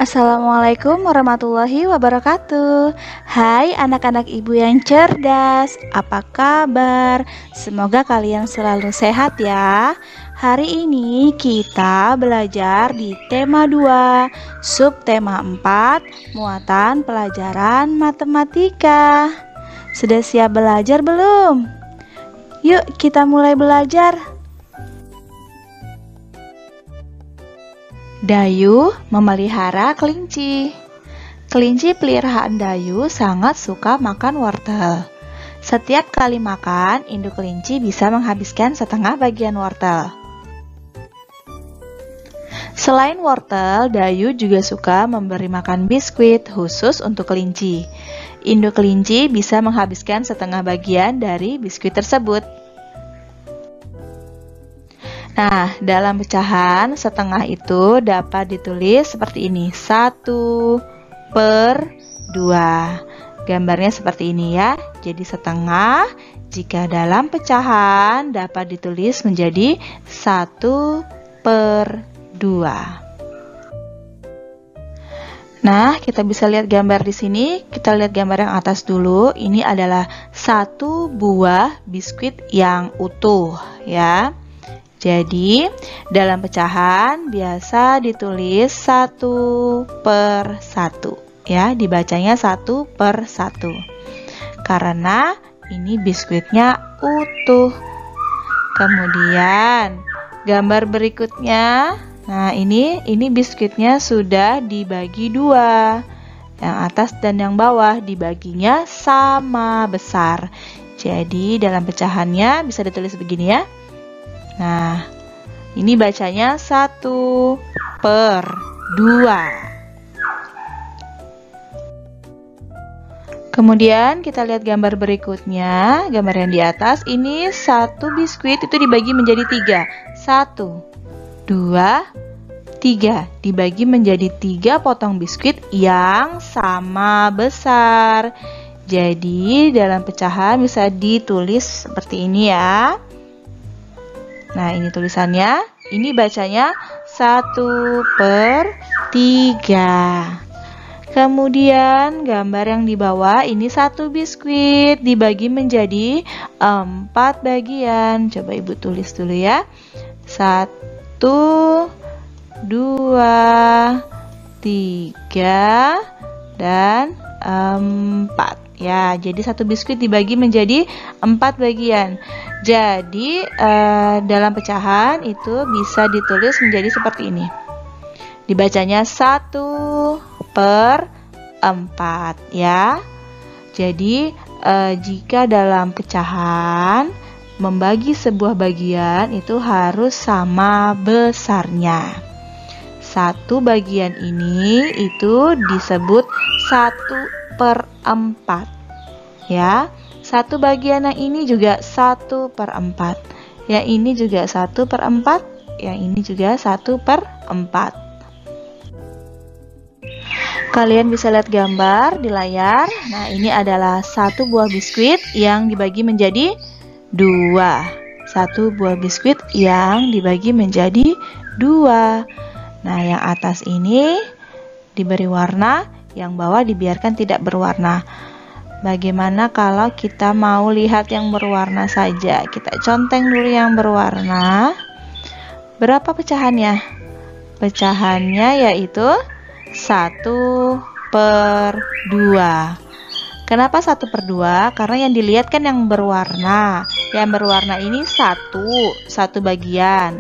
Assalamualaikum warahmatullahi wabarakatuh. Hai anak-anak ibu yang cerdas, apa kabar? Semoga kalian selalu sehat ya. Hari ini kita belajar di tema 2, subtema 4, muatan pelajaran matematika. Sudah siap belajar belum? Yuk kita mulai belajar. Dayu memelihara kelinci. Kelinci peliharaan Dayu sangat suka makan wortel. Setiap kali makan, induk kelinci bisa menghabiskan setengah bagian wortel. Selain wortel, Dayu juga suka memberi makan biskuit khusus untuk kelinci. Induk kelinci bisa menghabiskan setengah bagian dari biskuit tersebut. Nah, dalam pecahan setengah itu dapat ditulis seperti ini, 1/2. Gambarnya seperti ini ya. Jadi setengah jika dalam pecahan dapat ditulis menjadi 1/2. Nah, kita bisa lihat gambar di sini. Kita lihat gambar yang atas dulu. Ini adalah satu buah biskuit yang utuh ya. Jadi, dalam pecahan biasa ditulis 1/1 ya, dibacanya 1/1 karena ini biskuitnya utuh. Kemudian, gambar berikutnya, nah ini biskuitnya sudah dibagi dua. Yang atas dan yang bawah dibaginya sama besar. Jadi, dalam pecahannya bisa ditulis begini ya. Nah, ini bacanya 1/2. Kemudian kita lihat gambar berikutnya. Gambar yang di atas, ini satu biskuit itu dibagi menjadi 3. 1, 2, 3. Dibagi menjadi 3 potong biskuit yang sama besar. Jadi, dalam pecahan bisa ditulis seperti ini ya. Nah, ini tulisannya, ini bacanya 1/3. Kemudian gambar yang di bawah, ini satu biskuit dibagi menjadi 4 bagian. Coba ibu tulis dulu ya. 1, 2, 3, dan 4. Ya, jadi satu biskuit dibagi menjadi 4 bagian. Jadi, dalam pecahan itu bisa ditulis menjadi seperti ini. Dibacanya 1/4 ya. Jadi, jika dalam pecahan membagi sebuah bagian itu harus sama besarnya. Satu bagian ini itu disebut 1/4 ya. Satu bagian yang ini juga 1/4. Yang ini juga 1/4. Yang ini juga 1/4. Kalian bisa lihat gambar di layar. Nah, ini adalah satu buah biskuit yang dibagi menjadi 2. Satu buah biskuit yang dibagi menjadi 2. Nah, yang atas ini diberi warna, yang bawah dibiarkan tidak berwarna. Bagaimana kalau kita mau lihat yang berwarna saja? Kita conteng dulu yang berwarna. Berapa pecahannya? Pecahannya yaitu 1/2. Kenapa 1/2? Karena yang dilihat kan yang berwarna. Yang berwarna ini satu bagian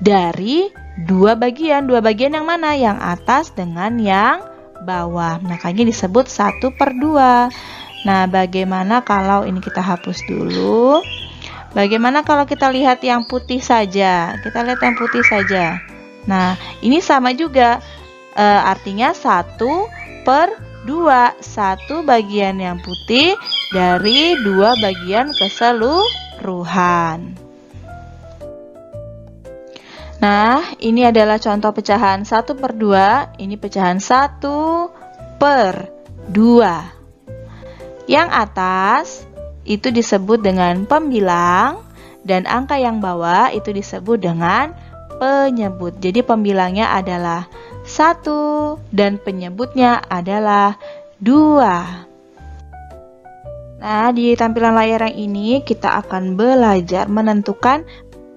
dari 2 bagian. 2 bagian yang mana? Yang atas dengan yang bawah. Makanya disebut 1/2. Nah, bagaimana kalau ini kita hapus dulu? Bagaimana kalau kita lihat yang putih saja? Kita lihat yang putih saja. Nah, ini sama juga. Artinya 1/2. Satu bagian yang putih dari 2 bagian keseluruhan. Nah, ini adalah contoh pecahan 1/2. Ini pecahan 1/2. Yang atas itu disebut dengan pembilang dan angka yang bawah itu disebut dengan penyebut. Jadi pembilangnya adalah 1 dan penyebutnya adalah 2. Nah, di tampilan layar yang ini kita akan belajar menentukan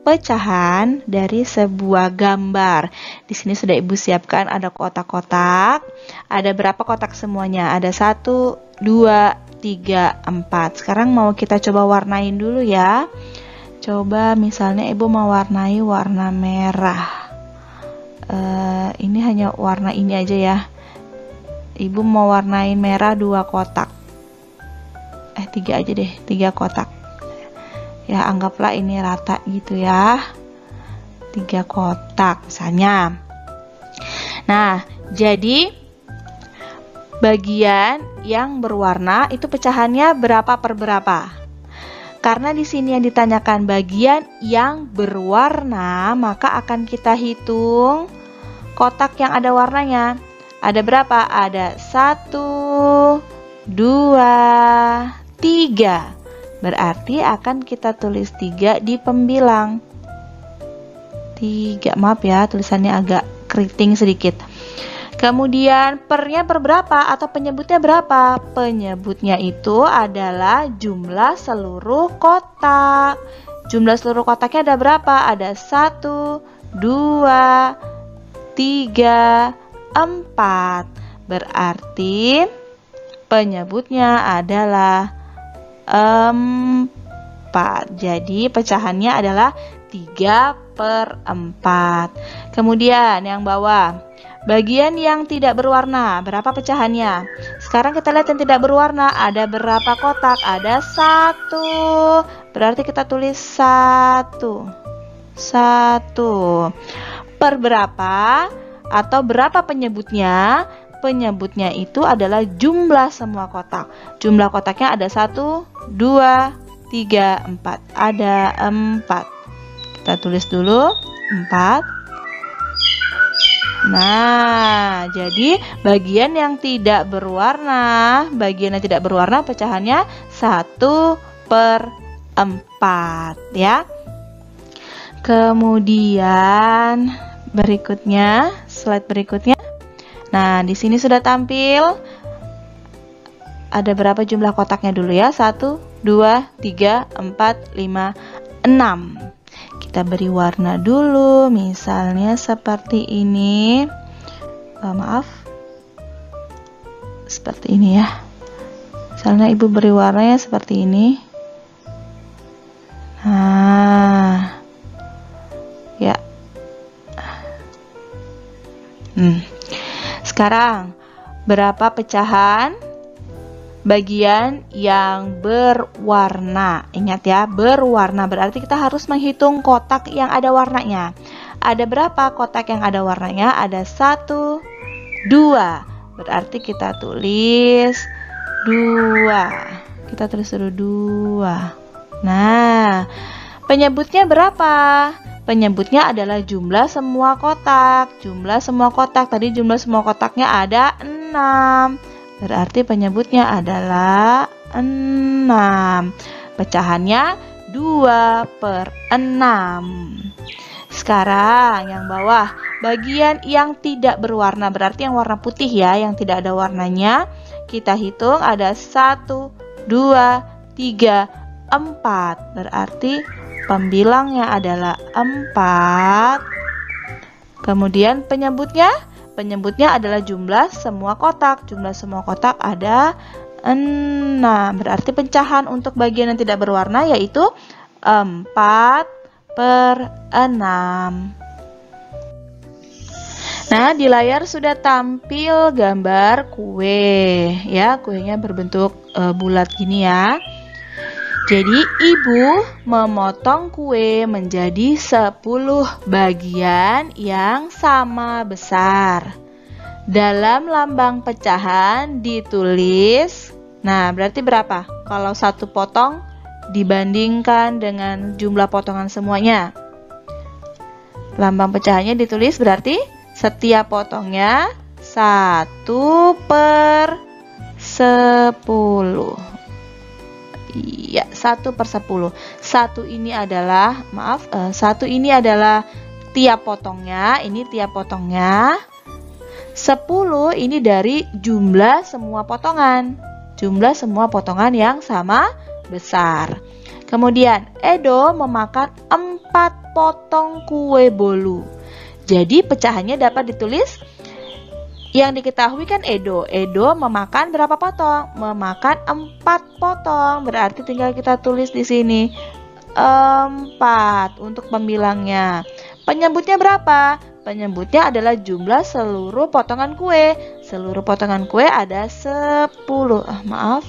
pecahan dari sebuah gambar. Di sini sudah Ibu siapkan ada kotak-kotak. Ada berapa kotak semuanya? Ada 1, 2, 3, 4. Sekarang mau kita coba warnain dulu ya. Coba misalnya Ibu mau warnai warna merah. Ini hanya warna ini aja ya. Ibu mau warnain merah 2 kotak. 3 aja deh, 3 kotak. Ya, anggaplah ini rata gitu ya. 3 kotak misalnya. Nah, jadi bagian yang berwarna itu pecahannya berapa per berapa? Karena di sini yang ditanyakan bagian yang berwarna, maka akan kita hitung kotak yang ada warnanya. Ada berapa? Ada 1, 2, 3. Berarti akan kita tulis 3 di pembilang. 3, maaf ya, tulisannya agak keriting sedikit. Kemudian pernya per berapa atau penyebutnya berapa? Penyebutnya itu adalah jumlah seluruh kotak. Jumlah seluruh kotaknya ada berapa? Ada 1, 2, 3, 4. Berarti penyebutnya adalah 4. Jadi pecahannya adalah 3 per 4. Kemudian yang bawah, bagian yang tidak berwarna, berapa pecahannya? Sekarang kita lihat yang tidak berwarna, ada berapa kotak? Ada 1. Berarti kita tulis 1. 1. Per berapa? Atau berapa penyebutnya? Penyebutnya itu adalah jumlah semua kotak. Jumlah kotaknya ada 1, 2, 3, 4. Ada 4. Kita tulis dulu 4. Nah, jadi bagian yang tidak berwarna, pecahannya 1 per 4 ya. Kemudian berikutnya, slide berikutnya. Nah, di sini sudah tampil. Ada berapa jumlah kotaknya dulu ya? 1, 2, 3, 4, 5, 6. Kita beri warna dulu, misalnya seperti ini. Seperti ini ya. Misalnya Ibu beri warnanya seperti ini. Nah, ya. Sekarang, berapa pecahan bagian yang berwarna? Ingat ya, berwarna berarti kita harus menghitung kotak yang ada warnanya. Ada berapa kotak yang ada warnanya? Ada 1, 2. Berarti kita tulis 2. Kita tulis dulu 2. Nah, penyebutnya berapa? Penyebutnya adalah jumlah semua kotak. Jumlah semua kotak, tadi jumlah semua kotaknya ada 6. Berarti penyebutnya adalah 6. Pecahannya 2 per 6. Sekarang yang bawah, bagian yang tidak berwarna, berarti yang warna putih ya, yang tidak ada warnanya. Kita hitung ada 1, 2, 3, 4. Berarti pembilangnya adalah 4. Kemudian penyebutnya adalah jumlah semua kotak. Jumlah semua kotak ada 6. Berarti pecahan untuk bagian yang tidak berwarna yaitu 4 per 6. Nah, di layar sudah tampil gambar kue ya. Kuenya berbentuk bulat gini ya. Jadi Ibu memotong kue menjadi 10 bagian yang sama besar. Dalam lambang pecahan ditulis, nah berarti berapa? Kalau satu potong dibandingkan dengan jumlah potongan semuanya. Lambang pecahannya ditulis berarti setiap potongnya 1 per 10. Iya, 1 per 10. 1 ini adalah, 1 ini adalah tiap potongnya. Ini tiap potongnya. 10 ini dari jumlah semua potongan. Jumlah semua potongan yang sama besar. Kemudian Edo memakan 4 potong kue bolu. Jadi pecahannya dapat ditulis, yang diketahui kan Edo memakan berapa potong? Memakan 4 potong. Berarti tinggal kita tulis di sini 4 untuk pembilangnya. Penyebutnya berapa? Penyebutnya adalah jumlah seluruh potongan kue. Seluruh potongan kue ada 10. Maaf,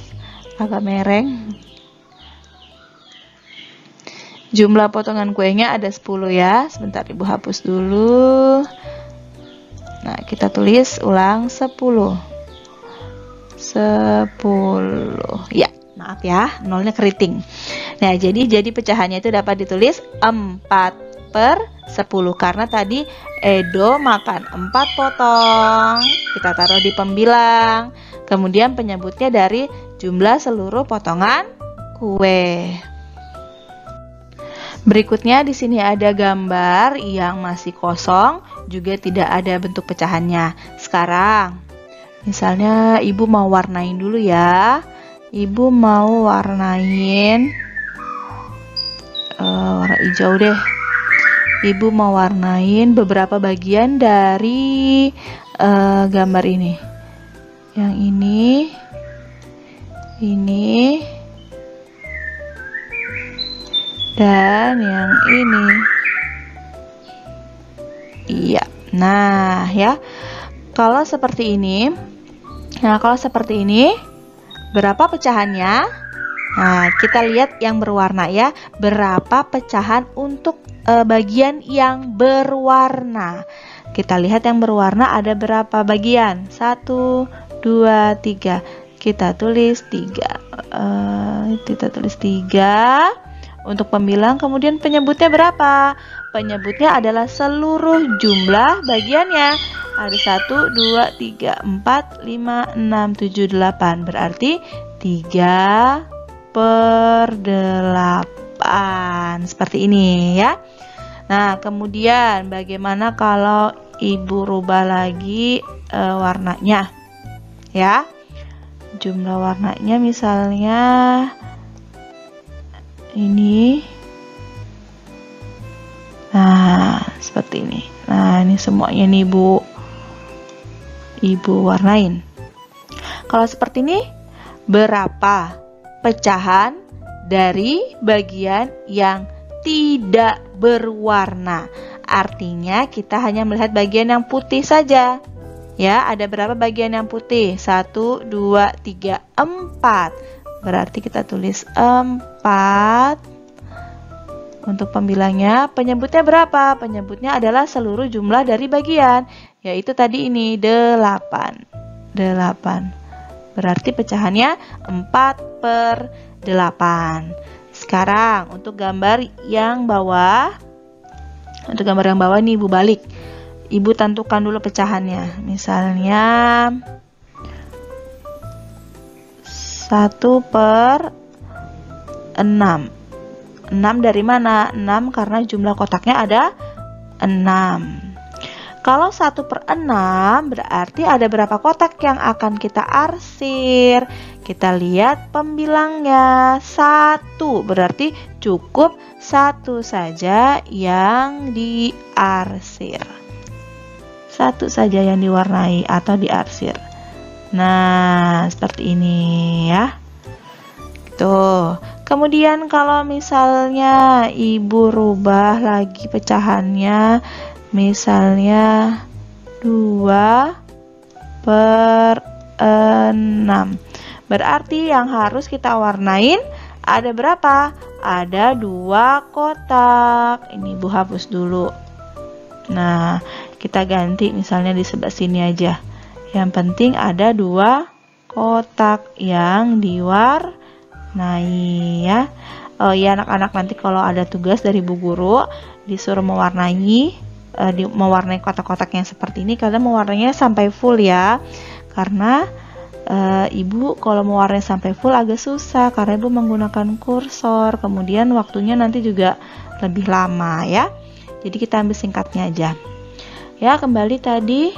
agak mereng. Jumlah potongan kuenya ada 10 ya. Sebentar Ibu hapus dulu. Nah, kita tulis ulang 10. 10. Ya, maaf ya, nolnya keriting. Nah, jadi pecahannya itu dapat ditulis 4/10 karena tadi Edo makan 4 potong. Kita taruh di pembilang. Kemudian penyebutnya dari jumlah seluruh potongan kue. Berikutnya di sini ada gambar yang masih kosong, juga tidak ada bentuk pecahannya. Sekarang, misalnya Ibu mau warnain dulu ya. Ibu mau warnain warna hijau deh. Ibu mau warnain beberapa bagian dari gambar ini. Yang ini, dan yang ini. Iya. Nah, ya. Kalau seperti ini. Berapa pecahannya? Nah, kita lihat yang berwarna ya. Berapa pecahan untuk bagian yang berwarna? Kita lihat yang berwarna ada berapa bagian? 1, 2, 3. Kita tulis 3. Untuk pembilang, kemudian penyebutnya berapa? Penyebutnya adalah seluruh jumlah bagiannya. Ada 1, 2, 3, 4, 5, 6, 7, 8. Berarti 3/8. Seperti ini ya. Nah, kemudian bagaimana kalau Ibu rubah lagi warnanya? Ya. Jumlah warnanya misalnya ini. Nah, seperti ini. Nah, ini semuanya nih Ibu warnain. Kalau seperti ini, berapa pecahan dari bagian yang tidak berwarna? Artinya kita hanya melihat bagian yang putih saja. Ya, ada berapa bagian yang putih? 1, 2, 3, 4. Berarti kita tulis 4. Untuk pembilangnya, penyebutnya berapa? Penyebutnya adalah seluruh jumlah dari bagian, yaitu tadi ini 8. Berarti pecahannya 4/8. Sekarang untuk gambar yang bawah. Untuk gambar yang bawah ini Ibu balik. Ibu tentukan dulu pecahannya. Misalnya 1/6. 6 dari mana? 6 karena jumlah kotaknya ada 6. Kalau 1/6 berarti ada berapa kotak yang akan kita arsir? Kita lihat pembilangnya 1. Berarti cukup 1 saja yang diarsir. 1 saja yang diwarnai atau diarsir. Nah, seperti ini ya. Tuh. Kemudian kalau misalnya Ibu rubah lagi pecahannya, misalnya 2/6. Berarti yang harus kita warnain ada berapa? Ada 2 kotak. Ini Ibu hapus dulu. Nah, kita ganti misalnya di sebelah sini aja. Yang penting ada 2 kotak yang diwarnai ya. Oh ya anak-anak, nanti kalau ada tugas dari Bu Guru disuruh mewarnai kotak-kotak yang seperti ini, kalian mewarnainya sampai full ya. Karena Ibu kalau mewarnai sampai full agak susah karena Ibu menggunakan kursor. Kemudian waktunya nanti juga lebih lama ya. Jadi kita ambil singkatnya aja. Ya, kembali tadi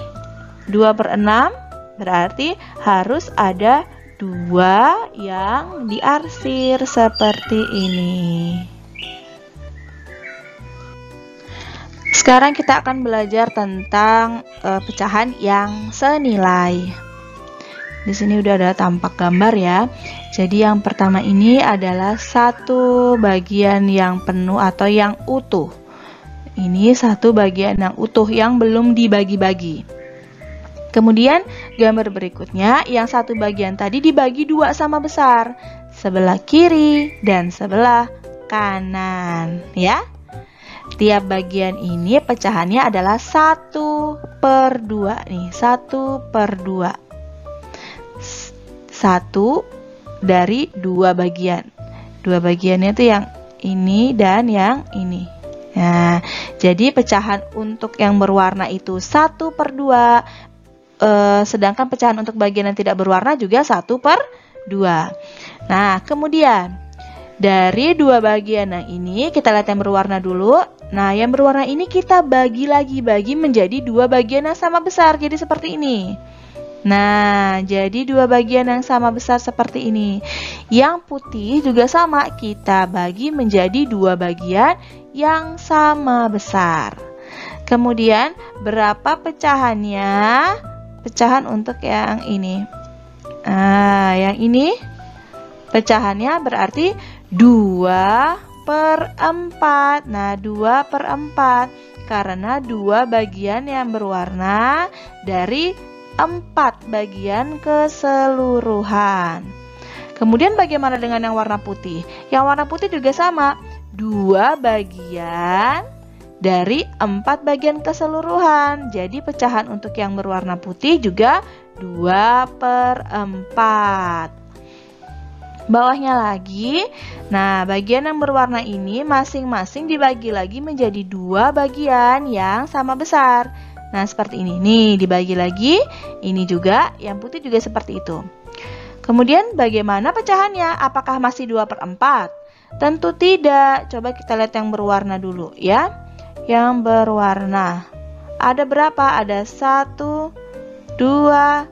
2/6 berarti harus ada 2 yang diarsir seperti ini. Sekarang kita akan belajar tentang pecahan yang senilai. Di sini udah ada tampak gambar ya. Jadi yang pertama ini adalah satu bagian yang penuh atau yang utuh. Ini satu bagian yang utuh yang belum dibagi-bagi. Kemudian gambar berikutnya yang satu bagian tadi dibagi 2 sama besar, sebelah kiri dan sebelah kanan ya. Tiap bagian ini pecahannya adalah 1/2 nih, 1/2. 1 dari 2 bagian. 2 bagiannya itu yang ini dan yang ini. Nah, jadi pecahan untuk yang berwarna itu 1/2. Sedangkan pecahan untuk bagian yang tidak berwarna juga 1/2. Nah, kemudian dari 2 bagian yang ini kita lihat yang berwarna dulu. Nah, yang berwarna ini kita bagi menjadi 2 bagian yang sama besar. Jadi seperti ini. Nah, jadi 2 bagian yang sama besar seperti ini. Yang putih juga sama, kita bagi menjadi 2 bagian yang sama besar. Kemudian berapa pecahannya? Pecahan untuk yang ini. Yang ini pecahannya berarti 2/4. Nah, 2/4 karena 2 bagian yang berwarna dari 4 bagian keseluruhan. Kemudian bagaimana dengan yang warna putih? Yang warna putih juga sama, 2 bagian dari 4 bagian keseluruhan. Jadi pecahan untuk yang berwarna putih juga 2/4. Bawahnya lagi, nah bagian yang berwarna ini masing-masing dibagi lagi menjadi 2 bagian yang sama besar. Nah seperti ini, nih dibagi lagi, ini juga, yang putih juga seperti itu. Kemudian bagaimana pecahannya? Apakah masih 2/4? Tentu tidak. Coba kita lihat yang berwarna dulu ya. Yang berwarna ada berapa? Ada 1, 2,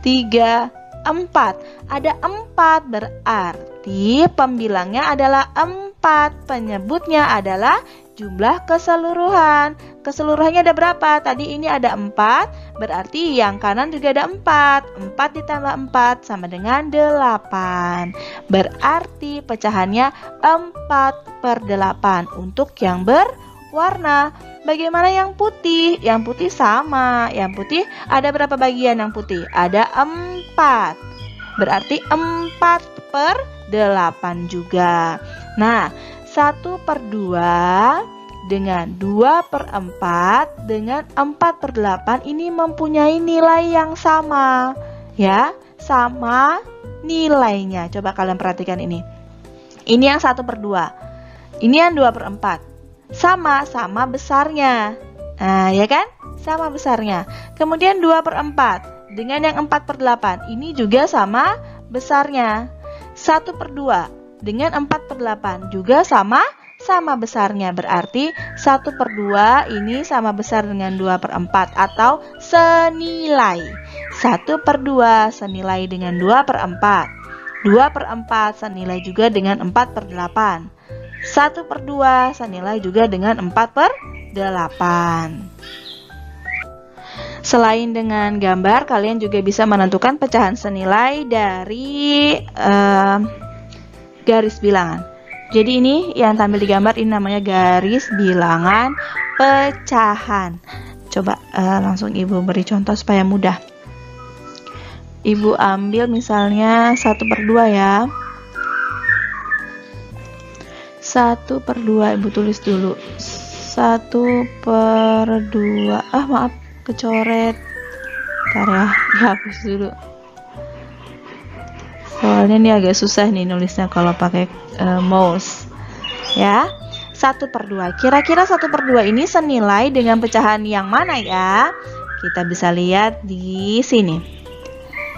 3, 4. Ada 4 berarti pembilangnya adalah 4. Penyebutnya adalah jumlah keseluruhan. Keseluruhannya ada berapa? Tadi ini ada 4, berarti yang kanan juga ada 4. 4 ditambah 4 sama dengan 8. Berarti pecahannya 4/8 untuk yang berwarna. Bagaimana yang putih? Yang putih sama. Yang putih ada berapa bagian yang putih? Ada 4. Berarti 4/8 juga. Nah, 1/2 dengan 2/4 dengan 4/8 ini mempunyai nilai yang sama. Ya, sama nilainya. Coba kalian perhatikan ini. Ini yang 1/2. Ini yang 2/4. Sama besarnya. Nah, ya kan? Sama besarnya. Kemudian 2/4 dengan yang 4/8. Ini juga sama besarnya. 1/2 dengan 4/8 juga sama besarnya. Berarti 1/2 ini sama besar dengan 2/4 atau senilai. 1/2 senilai dengan 2/4. 2/4 senilai juga dengan 4/8. 1/2 senilai juga dengan 4/8. Selain dengan gambar, kalian juga bisa menentukan pecahan senilai dari garis bilangan. Jadi ini yang tampil di gambar ini namanya garis bilangan pecahan. Coba langsung Ibu beri contoh supaya mudah. Ibu ambil misalnya 1/2 ya. 1/2 Ibu tulis dulu. 1/2. Maaf, kecoret. Bentar ya, dihapus dulu. Soalnya ini agak susah nih nulisnya kalau pakai mouse. Ya. 1/2. Kira-kira 1/2 ini senilai dengan pecahan yang mana ya? Kita bisa lihat di sini.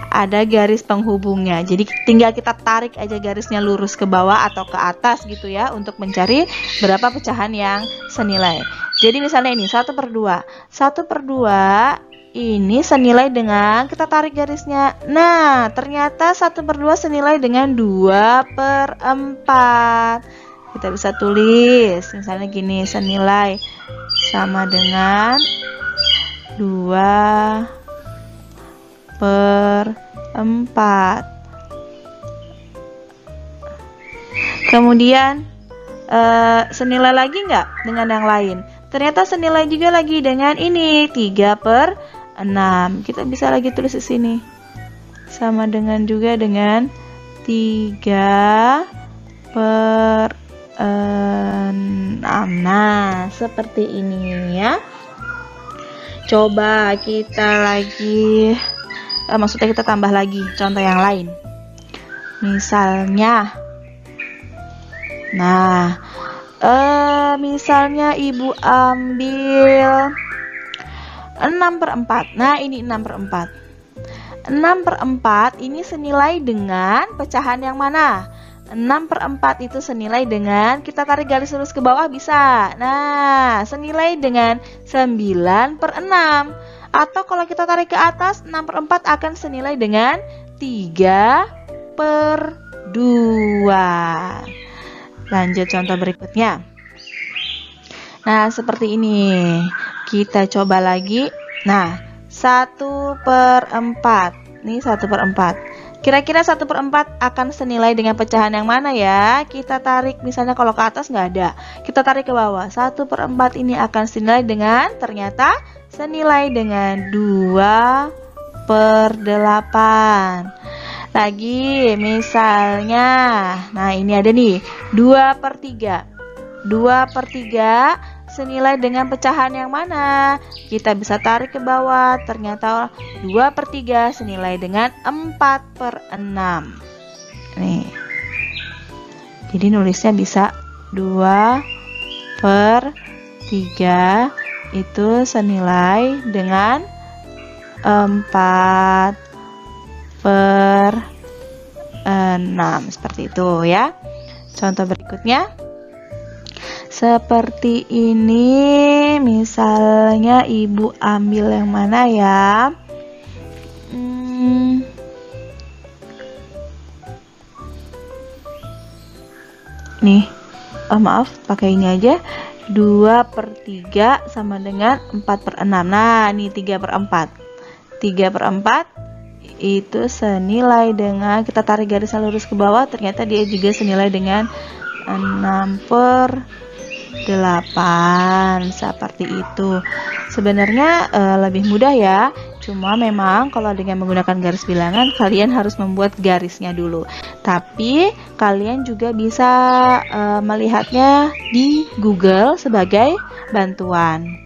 Ada garis penghubungnya. Jadi tinggal kita tarik aja garisnya lurus ke bawah atau ke atas gitu ya untuk mencari berapa pecahan yang senilai. Jadi misalnya ini 1/2. 1/2 ini senilai dengan, kita tarik garisnya. Nah, ternyata 1/2 senilai dengan 2/4. Kita bisa tulis, misalnya gini, senilai sama dengan 2/4. Kemudian senilai lagi nggak dengan yang lain? Ternyata senilai juga lagi dengan ini, 3/6. Kita bisa lagi tulis di sini. Sama dengan juga dengan 3/6. Nah, seperti ini ya. Coba kita lagi, maksudnya kita tambah lagi contoh yang lain. Misalnya, nah, misalnya ibu ambil 6/4. Nah, ini 6/4. 6/4 ini senilai dengan pecahan yang mana? 6/4 itu senilai dengan, kita tarik garis lurus ke bawah bisa. Nah, senilai dengan 9/6. Atau kalau kita tarik ke atas, 6/4 akan senilai dengan 3/2. Lanjut contoh berikutnya. Nah, seperti ini. Kita coba lagi. Nah, 1/4. Ini 1/4. Kira-kira 1/4 akan senilai dengan pecahan yang mana ya? Kita tarik, misalnya kalau ke atas nggak ada, kita tarik ke bawah. 1/4 ini akan senilai dengan, ternyata senilai dengan 2/8. Lagi, misalnya, nah ini ada nih, 2/3. 2/3 senilai dengan pecahan yang mana? Kita bisa tarik ke bawah, ternyata 2/3 senilai dengan 4/6. Nih. Jadi nulisnya bisa 2/3 itu senilai dengan 4/6. Seperti itu ya. Contoh berikutnya. Seperti ini, misalnya ibu ambil yang mana ya? Nih, maaf, pakai ini aja. 2/3 sama dengan 4/6. Nah, ini 3/4. 3/4 itu senilai dengan, kita tarik garis lurus ke bawah, ternyata dia juga senilai dengan 6/8. Seperti itu. Sebenarnya lebih mudah ya. Cuma memang kalau dengan menggunakan garis bilangan, kalian harus membuat garisnya dulu. Tapi kalian juga bisa melihatnya di Google sebagai bantuan.